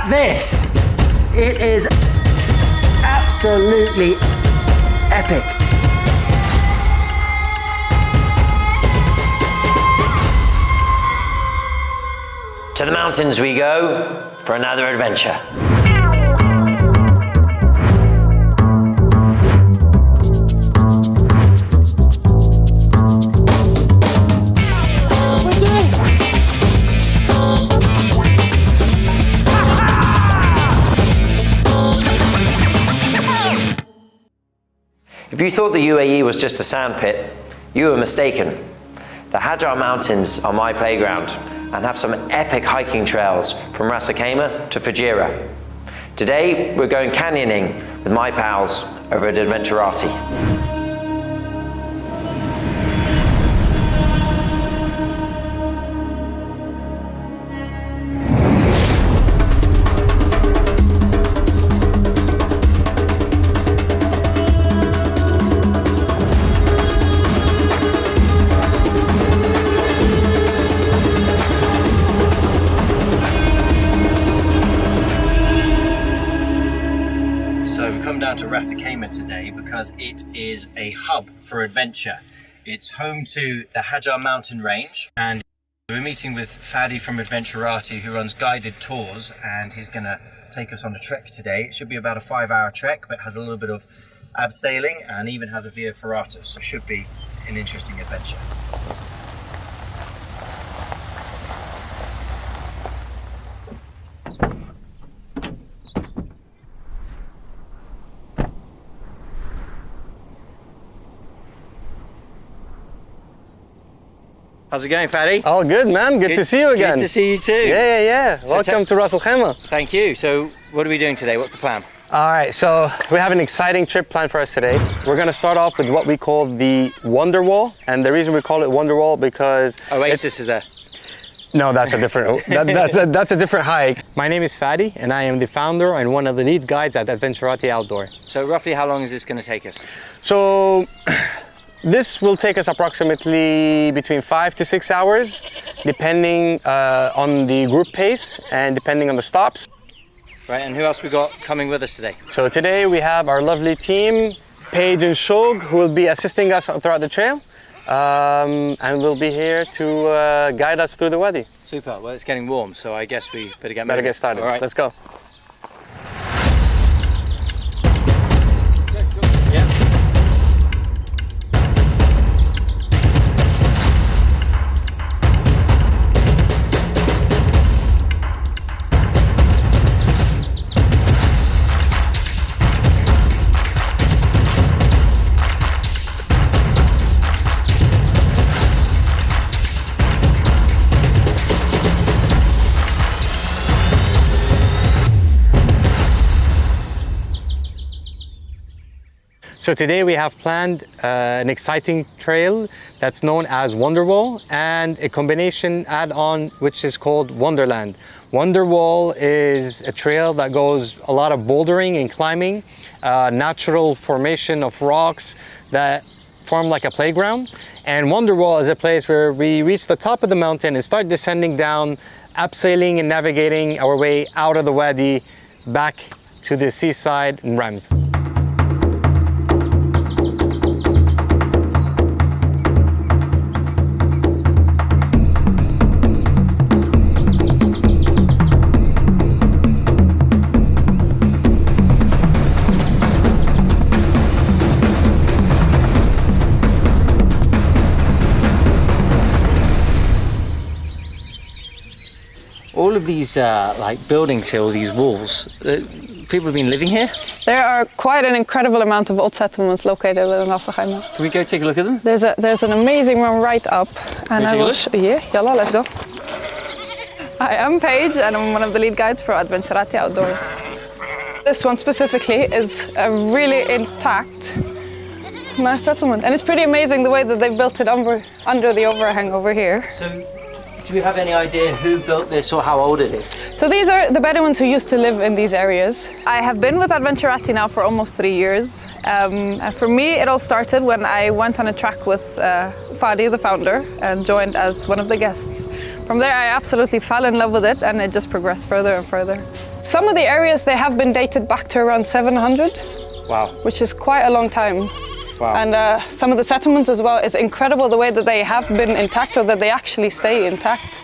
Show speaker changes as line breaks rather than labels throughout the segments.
at this. It is absolutely epic. To the mountains we go for another adventure. If you thought the UAE was just a sandpit, you were mistaken. The Hajar Mountains are my playground and have some epic hiking trails from Ras Al Khaimah to Fujairah. Today, we're going canyoning with my pals over at Adventurati. So we've come down to Ras Al Khaimah today because it is a hub for adventure. It's home to the Hajar Mountain range, and we're meeting with Fadi from Adventurati, who runs guided tours, and he's going to take us on a trek today. It should be about a 5-hour trek, but has a little bit of abseiling and even has a via ferrata, so it should be an interesting adventure. How's it going, Fadi?
All good, man. Good to see you again.
Good to see you too.
Yeah. So welcome to Ras Al Khaimah.
Thank you. So what are we doing today? What's the plan?
All right, so we have an exciting trip planned for us today. We're going to start off with what we call the Wonderwall, and the reason we call it Wonderwall because
Oasis is there.
No, that's a different. That's a different hike. My name is Fadi, and I am the founder and one of the lead guides at Adventurati Outdoor.
So roughly, how long is this going to take us?
So this will take us approximately between 5 to 6 hours, depending on the group pace and depending on the stops.
Right, and who else we got coming with us today?
So today we have our lovely team, Paige and Shog, who will be assisting us throughout the trail. And we'll be here to guide us through the wadi.
Super. Well, it's getting warm, so I guess we better get moving.
Better get started.
All right.
Let's go. So today we have planned an exciting trail that's known as Wonderwall and a combination add-on which is called Wonderland. Wonderwall is a trail that goes a lot of bouldering and climbing, natural formation of rocks that form like a playground. And Wonderwall is a place where we reach the top of the mountain and start descending down, abseiling and navigating our way out of the wadi back to the seaside in Rams.
All of these like buildings here, all these walls, people have been living here?
There are quite an incredible amount of old settlements located in Ras Al Khaimah.
Can we go take a look at them?
There's an amazing one right up. And I will show you. Yalla, let's go. Hi, I'm Paige and I'm one of the lead guides for Adventurati Outdoor. This one specifically is a really intact, nice settlement. And it's pretty amazing the way that they've built it under the overhang over here.
So, do you have any idea who built this or how old it is?
So these are the Bedouins who used to live in these areas. I have been with Adventurati now for almost 3 years. And for me, it all started when I went on a track with Fadi, the founder, and joined as one of the guests. From there, I absolutely fell in love with it, and it just progressed further and further. Some of the areas, they have been dated back to around 700,
Wow.
which is quite a long time.
Wow.
And some of the settlements as well, it's incredible the way that they have been intact, or that they actually stay intact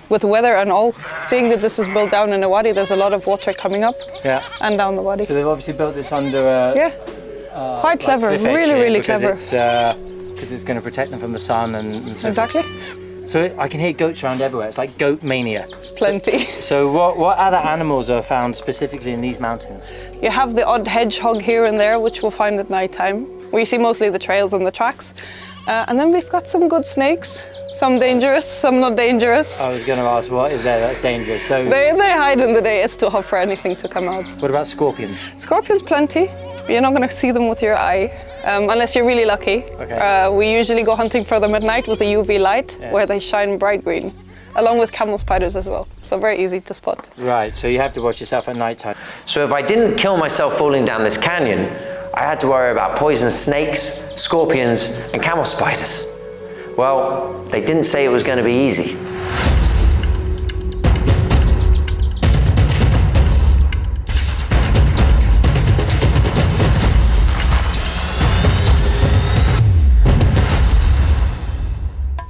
with weather and all. Seeing that this is built down in a wadi, there's a lot of water coming up
Yeah.
and down the wadi.
So they've obviously built this under a
Yeah, quite clever,
cliff edge
really,
here
really
because
clever.
because it's going to protect them from the sun and so forth.
Exactly,
So I can hear goats around everywhere. It's like goat mania.
plenty.
So what other animals are found specifically in these mountains?
You have the odd hedgehog here and there, which we'll find at night time. We see mostly the trails and the tracks. And then we've got some good snakes, some dangerous, some not dangerous.
I was going to ask, what is there that's dangerous? So
They hide in the day, it's too hot for anything to come out.
what about scorpions?
Scorpions, plenty. You're not going to see them with your eye, unless you're really lucky.
Okay.
We usually go hunting for them at night with a UV light, where they shine bright green, along with camel spiders as well. So very easy to spot.
Right, so you have to watch yourself at night time.
So if I didn't kill myself falling down this canyon, I had to worry about poisonous snakes, scorpions, and camel spiders. Well, they didn't say it was going to be easy.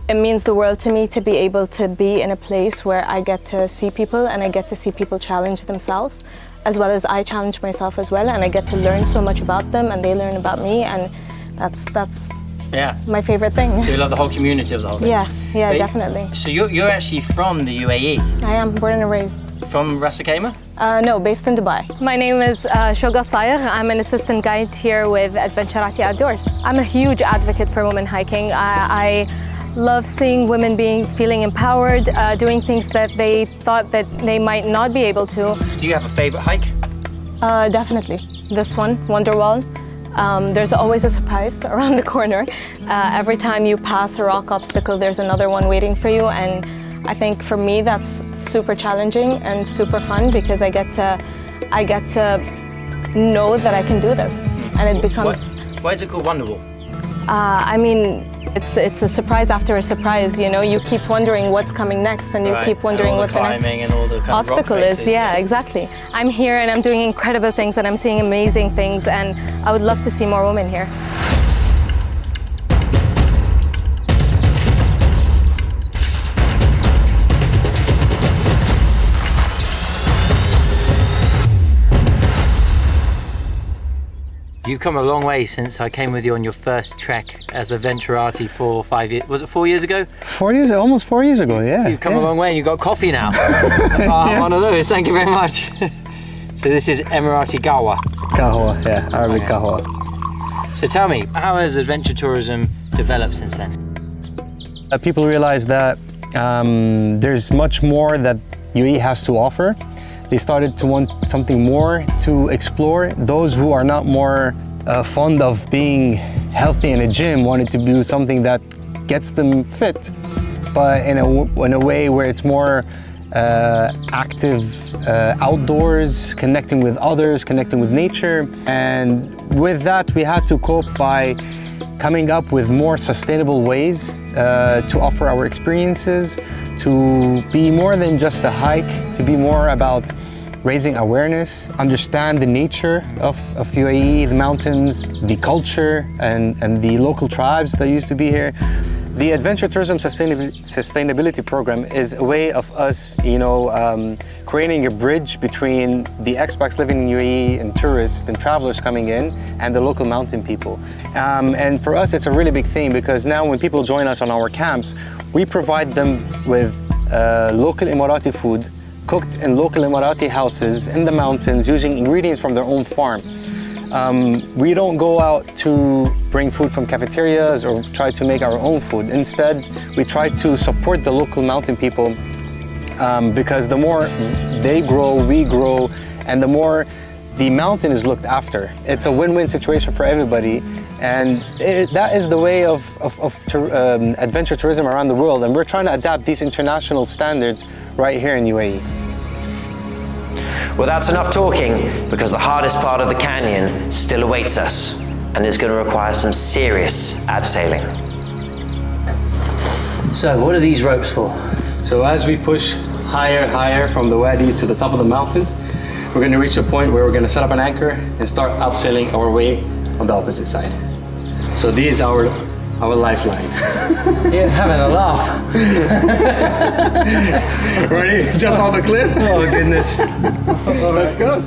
It means the world to me to be able to be in a place where I get to see people and I get to see people challenge themselves, as well as I challenge myself as well, and I get to learn so much about them and they learn about me, and that's
Yeah.
my favorite thing.
So you love the whole community of the whole thing?
Yeah,
But-
definitely.
So you're actually from the UAE,
I am born and raised.
from Ras Al Khaimah?
No, based in Dubai.
My name is Shoga Sayegh. I'm an assistant guide here with Adventurati Outdoors. I'm a huge advocate for women hiking. I love seeing women feeling empowered, doing things that they thought that they might not be able to.
Do you have a favorite hike?
Definitely. This one, Wonderwall. There's always a surprise around the corner. Every time you pass a rock obstacle, there's another one waiting for you, and I think for me that's super challenging and super fun because I get to know that I can do this, and it becomes.
Why is it called Wonderwall?
I mean, it's a surprise after a surprise. You know, you keep wondering what's coming next, and you
Right,
keep wondering
and all
what
the
the next
climbing and all the kind of rock
obstacle is.
faces,
Yeah, exactly.
I'm here and I'm doing incredible things and I'm seeing amazing things, and I would love to see more women here.
You've come a long way since I came with you on your first trek as Adventurati 4 or 5 years. Was it 4 years ago?
4 years, almost 4 years ago, yeah.
You've come
yeah.
a long way and you've got coffee now. Oh, one of those, thank you very much. So this is Emirati Gawa.
Kahwa, yeah, Arabic
Okay.
kahwa.
So tell me, how has adventure tourism developed since then?
People realize that there's much more that UAE has to offer. They started to want something more to explore. Those who are not more fond of being healthy in a gym wanted to do something that gets them fit, but in a way where it's more active, outdoors, connecting with others, connecting with nature. And with that, we had to cope by coming up with more sustainable ways to offer our experiences, to be more than just a hike, to be more about raising awareness, understand the nature of UAE, the mountains, the culture, and the local tribes that used to be here. The Adventure Tourism Sustainability Program is a way of us, creating a bridge between the expats living in UAE and tourists and travelers coming in and the local mountain people. And for us, it's a really big thing because now when people join us on our camps, we provide them with local Emirati food, cooked in local Emirati houses in the mountains using ingredients from their own farm. We don't go out to bring food from cafeterias or try to make our own food. Instead, we try to support the local mountain people because the more they grow, we grow, and the more the mountain is looked after. It's a win-win situation for everybody, and that is the way of adventure tourism around the world, and we're trying to adapt these international standards right here in UAE.
Well, that's enough talking, because the hardest part of the canyon still awaits us, and it's going to require some serious abseiling.
So what are these ropes for?
So as we push higher from the wadi to the top of the mountain, we're going to reach a point where we're going to set up an anchor and start abseiling our way on the opposite side. So these are our lifeline.
You're having a laugh.
Ready? Jump off a cliff? Oh goodness. Let's go.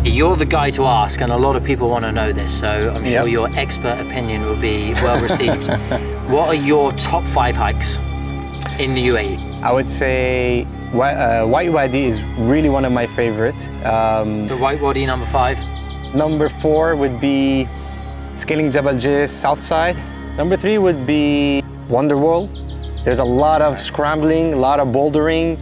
You're the guy to ask, and a lot of people want to know this, so I'm sure your expert opinion will be well received. What are your top 5 hikes in the UAE?
I would say White Wadi is really one of my favorite.
The White Wadi, number 5.
Number 4 would be scaling Jabal Jais south side. Number 3 would be Wonderwall. There's a lot of scrambling, a lot of bouldering.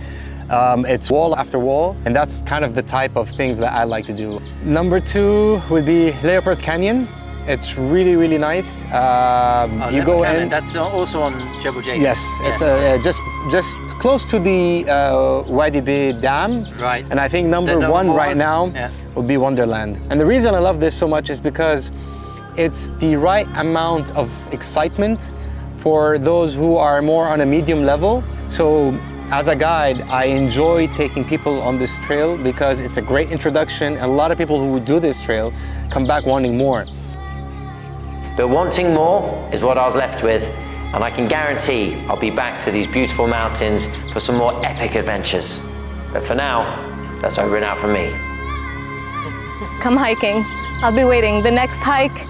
It's wall after wall, and that's kind of the type of things that I like to do. Number 2 would be Leopard Canyon. It's really, really nice. You go in.
That's also on Jebel Jais.
Yes, it's just close to the Wadi Bay Dam.
Right.
And I think number 1 right now would be Wonderland. And the reason I love this so much is because it's the right amount of excitement for those who are more on a medium level. So as a guide, I enjoy taking people on this trail because it's a great introduction, and a lot of people who do this trail come back wanting more.
But wanting more is what I was left with, and I can guarantee I'll be back to these beautiful mountains for some more epic adventures. But for now, that's over and out from me.
Come hiking. I'll be waiting. The next hike,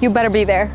you better be there.